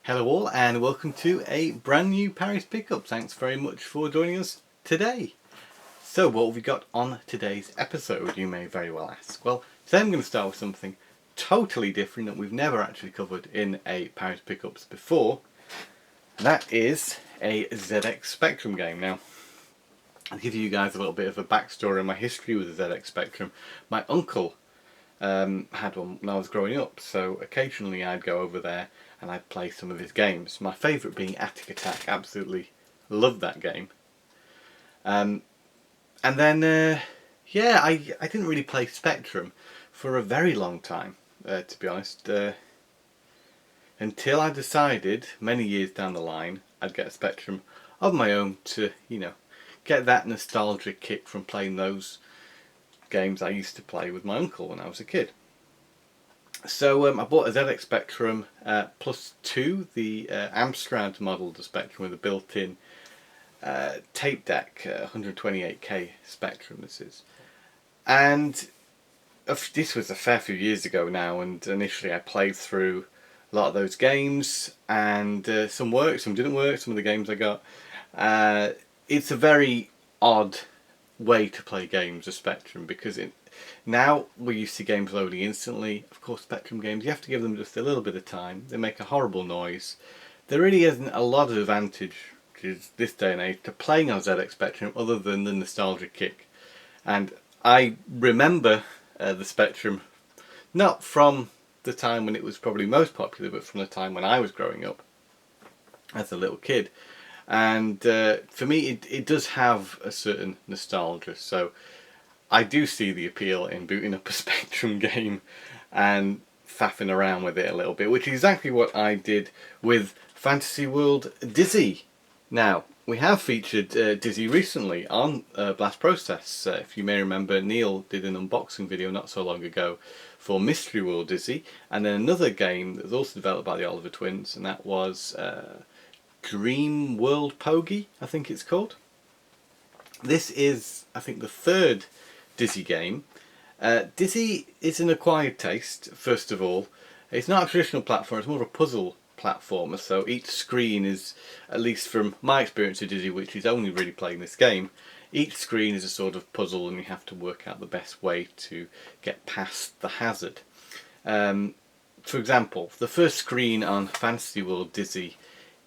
Hello all and welcome to a brand new Parry's Pickup. Thanks very much for joining us today. So what have we got on today's episode, you may very well ask? Well, today I'm going to start with something totally different that we've never actually covered in a Parry's Pickups before. And that is a ZX Spectrum game. Now, I'll give you guys a little bit of a backstory on my history with the ZX Spectrum. My uncle had one when I was growing up, so occasionally I'd go over there and I'd play some of his games. My favourite being Attic Attack. Absolutely loved that game. And then, yeah, I didn't really play Spectrum for a very long time, to be honest. Until I decided, many years down the line, I'd get a Spectrum of my own to, get that nostalgia kick from playing those games I used to play with my uncle when I was a kid. So I bought a ZX Spectrum Plus 2, the Amstrad model of the Spectrum with a built-in tape deck, 128K Spectrum this is. And this was a fair few years ago now, and initially I played through a lot of those games, and some worked, some didn't work, some of the games I got. It's a very odd way to play games of Spectrum, because now we're used to games loading instantly. Of course, Spectrum games, you have to give them just a little bit of time. They make a horrible noise. There really isn't a lot of advantage this day and age to playing on ZX Spectrum other than the nostalgia kick. And I remember the Spectrum not from the time when it was probably most popular, but from the time when I was growing up as a little kid. And for me it does have a certain nostalgia, so I do see the appeal in booting up a Spectrum game and faffing around with it a little bit, which is exactly what I did with Fantasy World Dizzy. Now, we have featured Dizzy recently on Blast Process. If you may remember, Neil did an unboxing video not so long ago for Mystery World Dizzy, and then another game that was also developed by the Oliver Twins, and that was Dream World Pogie, I think it's called. This is, I think, the third Dizzy game. Dizzy is an acquired taste, first of all. It's not a traditional platform, it's more of a puzzle platformer, so each screen is, at least from my experience of Dizzy, which is only really playing this game, each screen is a sort of puzzle and you have to work out the best way to get past the hazard. For example, the first screen on Fantasy World Dizzy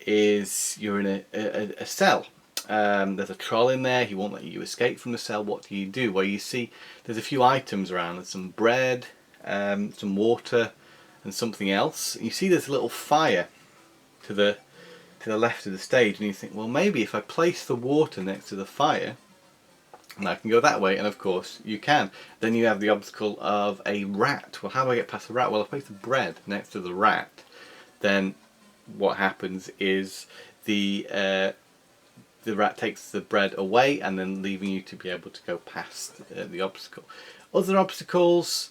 is you're in a cell. There's a troll in there, he won't let you escape from the cell. What do? Well, you see there's a few items around. There's some bread, some water and something else. You see there's a little fire to the left of the stage, and you think, well, maybe if I place the water next to the fire and I can go that way, and of course you can. Then you have the obstacle of a rat. Well, how do I get past the rat? Well, if I place the bread next to the rat, then what happens is the rat takes the bread away, and then leaving you to be able to go past the obstacle. Other obstacles,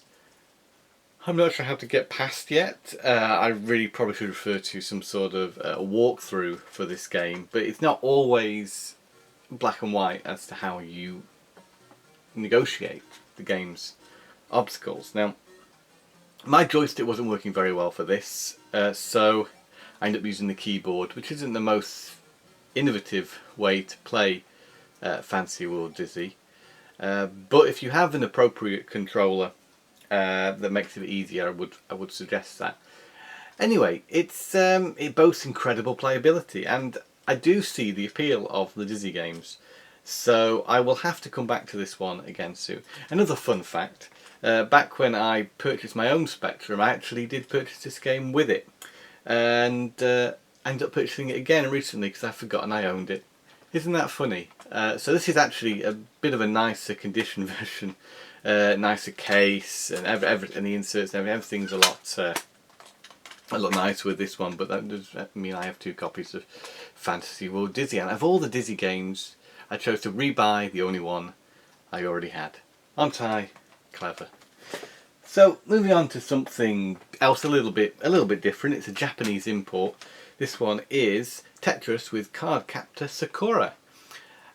I'm not sure how to get past yet. I really probably should refer to some sort of walkthrough for this game, but it's not always black and white as to how you negotiate the game's obstacles. Now, my joystick wasn't working very well for this, so I ended up using the keyboard, which isn't the most innovative way to play Fantasy World Dizzy, but if you have an appropriate controller that makes it easier, I would suggest that. Anyway, it boasts incredible playability, and I do see the appeal of the Dizzy games, so I will have to come back to this one again soon. Another fun fact, back when I purchased my own Spectrum, I actually did purchase this game with it, and I ended up purchasing it again recently because I'd forgotten I owned it. Isn't that funny? So this is actually a bit of a nicer condition version, nicer case, and and the inserts and everything's a lot nicer with this one. But that does mean I have two copies of Fantasy World Dizzy, and of all the Dizzy games, I chose to rebuy the only one I already had. Aren't I clever? So moving on to something else a little bit different. It's a Japanese import. This one is Tetris with Cardcaptor Sakura,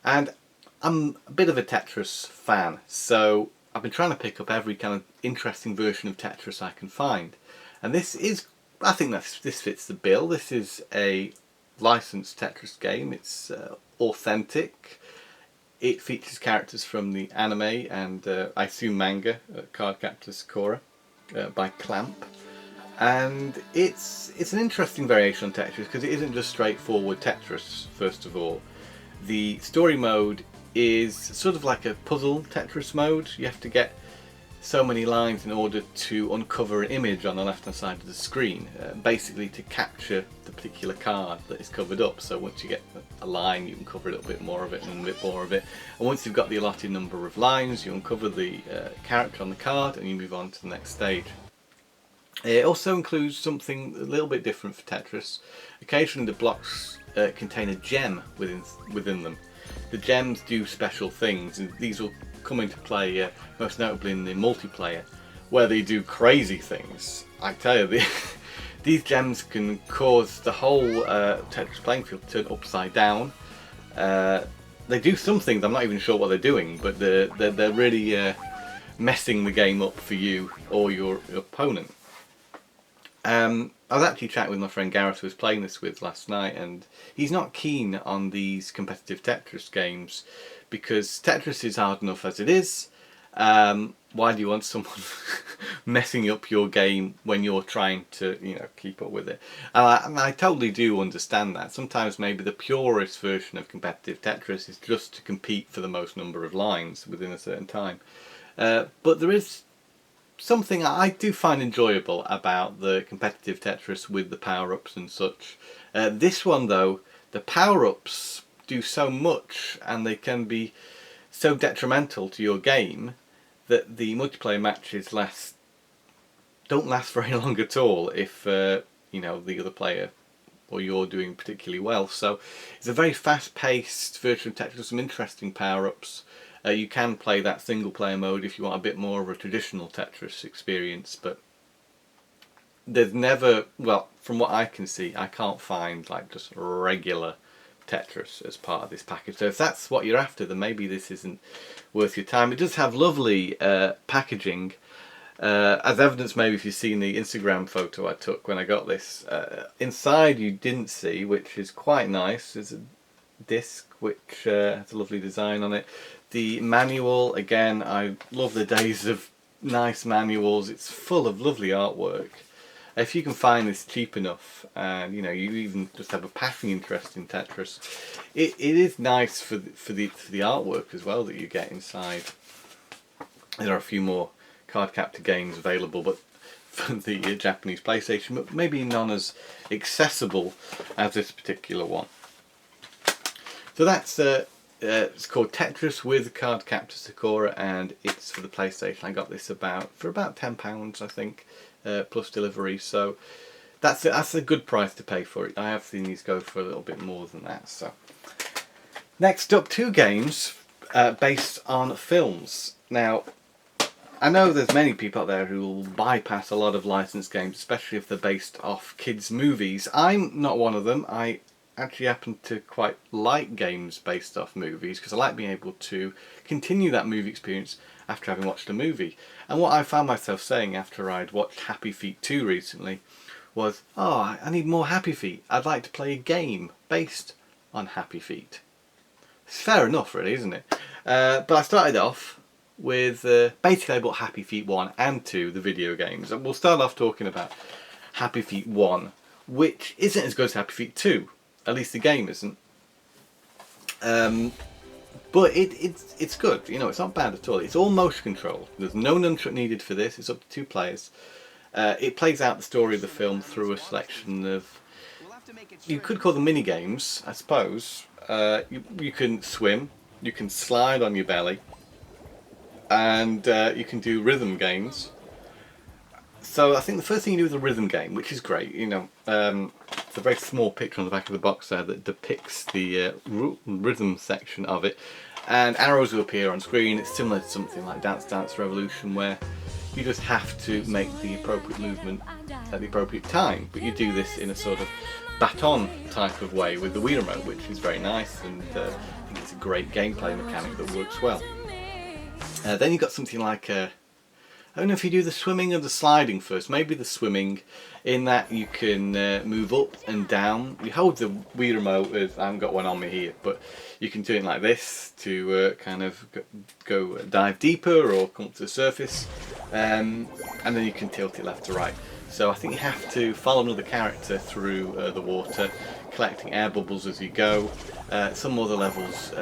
and I'm a bit of a Tetris fan, so I've been trying to pick up every kind of interesting version of Tetris I can find, and this is I think this fits the bill. This is a licensed Tetris game. It's authentic. It features characters from the anime and I assume manga, Cardcaptor Sakura, by Clamp. And it's an interesting variation on Tetris because it isn't just straightforward Tetris, first of all. The story mode is sort of like a puzzle Tetris mode. You have to get so many lines in order to uncover an image on the left hand side of the screen, basically to capture the particular card that is covered up. So once you get a line, you can cover a little bit more of it and a bit more of it, and once you've got the allotted number of lines, you uncover the character on the card and you move on to the next stage. It also includes something a little bit different for Tetris. Occasionally the blocks contain a gem within them. The gems do special things, and these will come into play most notably in the multiplayer, where they do crazy things. I tell you, these gems can cause the whole Tetris playing field to turn upside down. They do some things, I'm not even sure what they're doing, but they're really messing the game up for you or your opponent. I was actually chatting with my friend Gareth, who was playing this with last night, and he's not keen on these competitive Tetris games because Tetris is hard enough as it is. Why do you want someone messing up your game when you're trying to, keep up with it? And I totally do understand that. Sometimes maybe the purest version of competitive Tetris is just to compete for the most number of lines within a certain time. But there is something I do find enjoyable about the competitive Tetris with the power-ups and such. This one though, the power-ups do so much and they can be so detrimental to your game that the multiplayer matches don't last very long at all if the other player or you're doing particularly well. So it's a very fast-paced version of Tetris with some interesting power-ups. You can play that single player mode if you want a bit more of a traditional Tetris experience, but there's never, well, from what I can see, I can't find like just regular Tetris as part of this package. So if that's what you're after, then maybe this isn't worth your time. It does have lovely packaging, as evidence maybe if you've seen the Instagram photo I took when I got this. Inside you didn't see, which is quite nice. There's a disc which has a lovely design on it. The manual, again, I love the days of nice manuals. It's full of lovely artwork. If you can find this cheap enough, and you even just have a passing interest in Tetris, it is nice for the artwork as well that you get inside. There are a few more Cardcaptor games available, but for the Japanese PlayStation, but maybe none as accessible as this particular one. So that's it's called Tetris with Cardcaptor Sakura, and it's for the PlayStation. I got this for about £10, I think, plus delivery. So that's a good price to pay for it. I have seen these go for a little bit more than that. So next up, two games based on films. Now, I know there's many people out there who will bypass a lot of licensed games, especially if they're based off kids' movies. I'm not one of them. I actually happen to quite like games based off movies because I like being able to continue that movie experience after having watched a movie. And what I found myself saying after I'd watched Happy Feet 2 recently was, oh, I need more Happy Feet. I'd like to play a game based on Happy Feet. It's fair enough really, isn't it? But I started off with basically I bought Happy Feet 1 and 2, the video games. And we'll start off talking about Happy Feet 1, which isn't as good as Happy Feet 2. At least the game isn't. But it's good. It's not bad at all. It's all motion control. There's no nunchuck needed for this. It's up to 2 players. It plays out the story of the film through a selection of, you could call them mini games, I suppose. You can swim, you can slide on your belly, and you can do rhythm games. So I think the first thing you do is a rhythm game, which is great. It's a very small picture on the back of the box there that depicts the rhythm section of it, and arrows will appear on screen. It's similar to something like Dance Dance Revolution, where you just have to make the appropriate movement at the appropriate time, but you do this in a sort of baton type of way with the Wii remote, which is very nice, and I think it's a great gameplay mechanic that works well. Then you've got something like a I don't know if you do the swimming or the sliding first. Maybe the swimming, in that you can move up and down. You hold the Wii remote, I haven't got one on me here, but you can do it like this to kind of go dive deeper or come up to the surface, and then you can tilt it left to right. So I think you have to follow another character through the water, collecting air bubbles as you go. Some other levels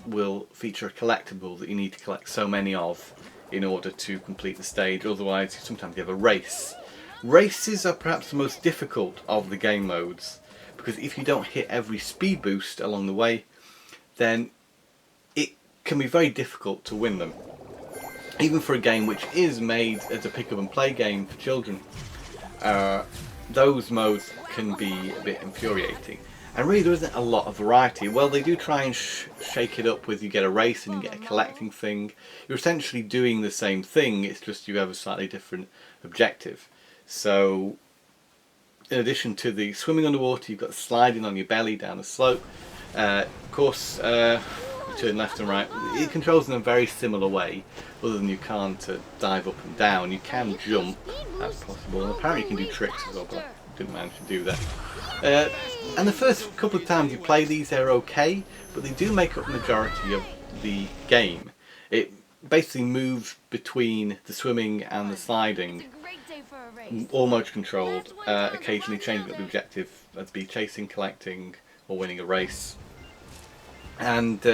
will feature a collectible that you need to collect so many of in order to complete the stage, otherwise sometimes you have a race. Races are perhaps the most difficult of the game modes, because if you don't hit every speed boost along the way, then it can be very difficult to win them. Even for a game which is made as a pick up and play game for children, those modes can be a bit infuriating. And really there isn't a lot of variety. Well, they do try and shake it up with you get a race and you get a collecting thing. You're essentially doing the same thing, it's just you have a slightly different objective. So, in addition to the swimming underwater, you've got sliding on your belly down a slope. Of course, turn left and right. It controls in a very similar way, other than you can't dive up and down. You can jump, that's possible, and apparently you can do tricks as well, but I didn't manage to do that. And the first couple of times you play these, they're okay, but they do make up the majority of the game. It basically moves between the swimming and the sliding, all motor controlled, occasionally changing up the objective, that'd be chasing, collecting, or winning a race. And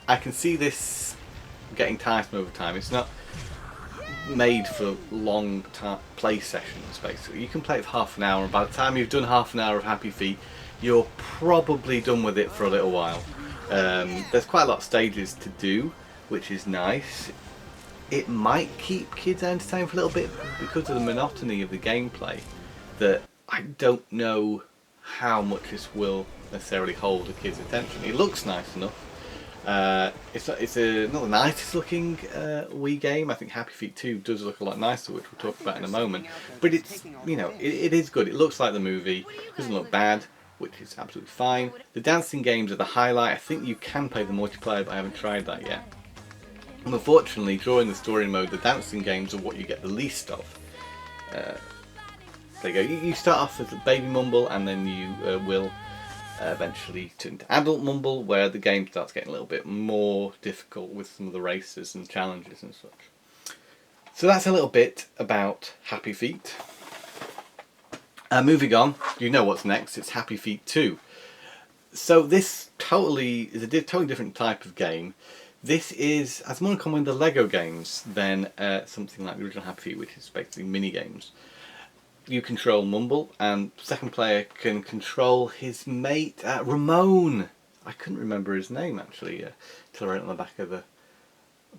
I can see this getting tiresome over time. It's not made for long play sessions, basically. You can play it for half an hour, and by the time you've done half an hour of Happy Feet, you're probably done with it for a little while. There's quite a lot of stages to do, which is nice. It might keep kids entertained for a little bit because of the monotony of the gameplay, that I don't know how much this will necessarily hold a kid's attention. It looks nice enough. It's not the nicest looking Wii game. I think Happy Feet 2 does look a lot nicer, which we'll talk about in a moment. But it's, you know, it is good. It looks like the movie. It doesn't look bad, which is absolutely fine. The dancing games are the highlight. I think you can play the multiplayer, but I haven't tried that yet. And unfortunately, during the story mode, the dancing games are what you get the least of. There you go. You start off as a baby Mumble, and then you will eventually turn to adult Mumble, where the game starts getting a little bit more difficult with some of the races and challenges and such. So that's a little bit about Happy Feet. Moving on, you know what's next. It's Happy Feet 2. So this totally is a totally different type of game. This has more in common with the Lego games than something like the original Happy Feet, which is basically mini games. You control Mumble, and the second player can control his mate, Ramon. I couldn't remember his name actually, till I read it on the back of the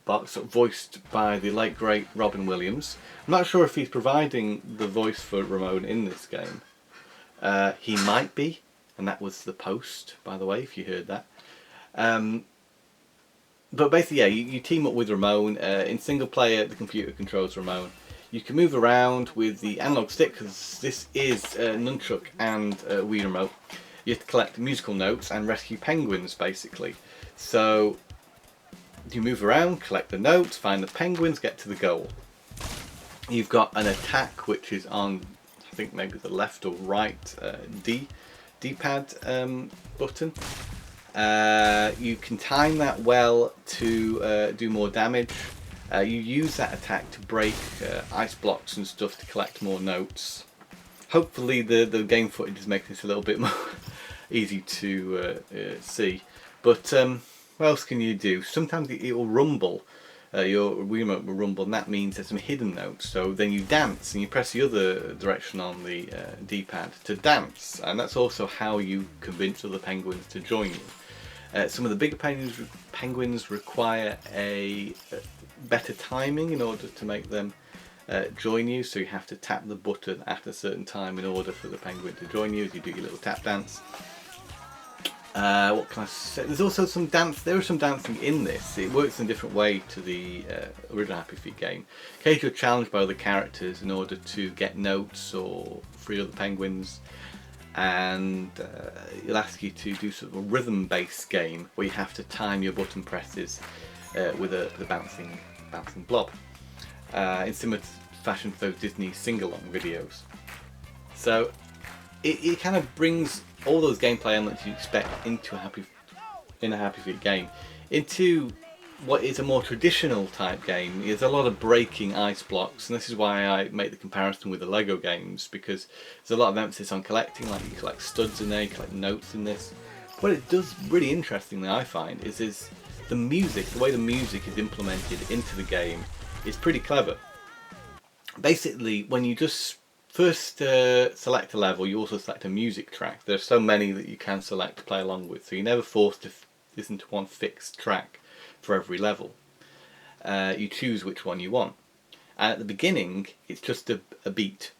box, voiced by the late great Robin Williams. I'm not sure if he's providing the voice for Ramon in this game. He might be, and that was the post, by the way, if you heard that. But basically, yeah, you team up with Ramon. In single player, the computer controls Ramon. You can move around with the analog stick, because this is nunchuck and Wii remote. You have to collect musical notes and rescue penguins, basically. So you move around, collect the notes, find the penguins, get to the goal. You've got an attack which is on, I think maybe the left or right D-pad button. You can time that well to do more damage. You use that attack to break ice blocks and stuff to collect more notes. Hopefully the game footage is making this a little bit more easy to see. But what else can you do? Sometimes it will rumble. Your Wii remote will rumble, and that means there's some hidden notes. So then you dance, and you press the other direction on the D-pad to dance. And that's also how you convince other penguins to join you. Some of the bigger penguins require a better timing in order to make them join you, so you have to tap the button at a certain time in order for the penguin to join you as you do your little tap dance. What can I say? There's also some dance. There is some dancing in this. It works in a different way to the original Happy Feet game. Occasionally you're challenged by other characters in order to get notes or free other penguins, and it'll ask you to do sort of a rhythm-based game where you have to time your button presses with the bouncing blob. in similar fashion to those Disney sing-along videos. So it kind of brings all those gameplay elements you expect into a Happy Feet game into what is a more traditional type game. There's a lot of breaking ice blocks, and this is why I make the comparison with the Lego games, because there's a lot of emphasis on collecting, like you collect studs in there, you collect notes in this. What it does really interestingly, I find, is the music, the way the music is implemented into the game is pretty clever. Basically, when you just first select a level, you also select a music track. There's so many that you can select to play along with, so you're never forced to listen to one fixed track for every level. You choose which one you want. And at the beginning, it's just a beat.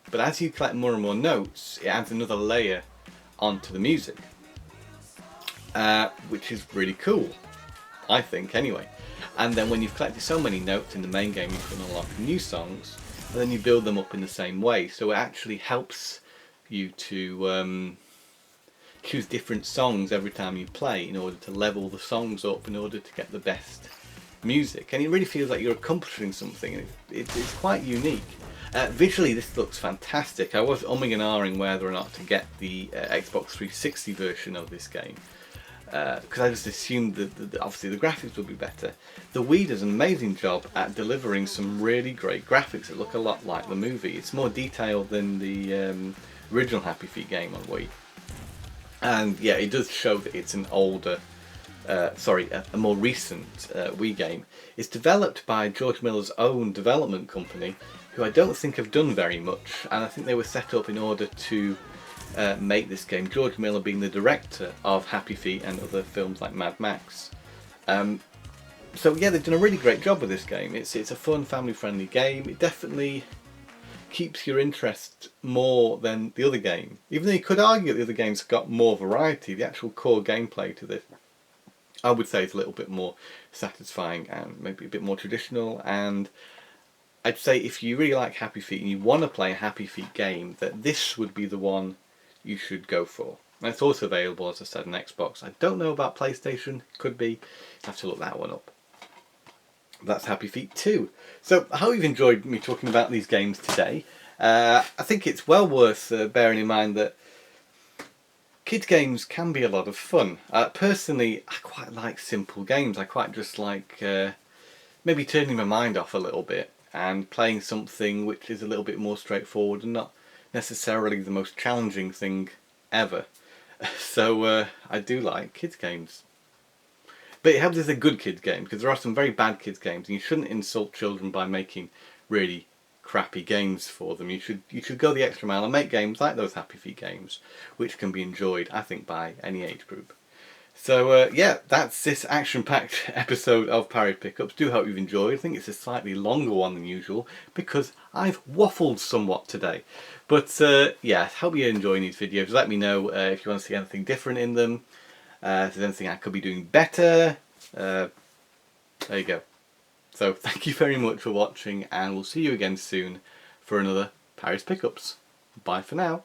But as you collect more and more notes, it adds another layer onto the music. Which is really cool, I think, anyway. And then when you've collected so many notes in the main game, you can unlock new songs, and then you build them up in the same way. So it actually helps you to choose different songs every time you play in order to level the songs up in order to get the best music. And it really feels like you're accomplishing something. It's quite unique. Visually, this looks fantastic. I was umming and ahhing whether or not to get the Xbox 360 version of this game, because I just assumed that obviously the graphics would be better. The Wii does an amazing job at delivering some really great graphics that look a lot like the movie. It's more detailed than the original Happy Feet game on Wii. And yeah, it does show that it's an older, a more recent Wii game. It's developed by George Miller's own development company, who I don't think have done very much, and I think they were set up in order to make this game. George Miller being the director of Happy Feet and other films like Mad Max. So yeah, they've done a really great job with this game. It's a fun, family-friendly game. It definitely keeps your interest more than the other game. Even though you could argue that the other games have got more variety, the actual core gameplay to this, I would say, is a little bit more satisfying and maybe a bit more traditional. And I'd say if you really like Happy Feet and you want to play a Happy Feet game, that this would be the one you should go for. And it's also available, as I said, on Xbox. I don't know about PlayStation. Could be. Have to look that one up. That's Happy Feet 2. So I hope you've enjoyed me talking about these games today. I think it's well worth bearing in mind that kids games can be a lot of fun. Personally, I quite like simple games. I quite just like maybe turning my mind off a little bit and playing something which is a little bit more straightforward and not necessarily the most challenging thing ever. So I do like kids games. But it helps as a good kids game, because there are some very bad kids games, and you shouldn't insult children by making really crappy games for them. You should go the extra mile and make games like those Happy Feet games, which can be enjoyed, I think, by any age group. So yeah, that's this action-packed episode of Parry Pickups. Do hope you've enjoyed. I think it's a slightly longer one than usual, because I've waffled somewhat today. But yeah, hope you're enjoying these videos. Let me know if you want to see anything different in them. If there's anything I could be doing better. There you go. So thank you very much for watching, and we'll see you again soon for another Parry's Pickups. Bye for now.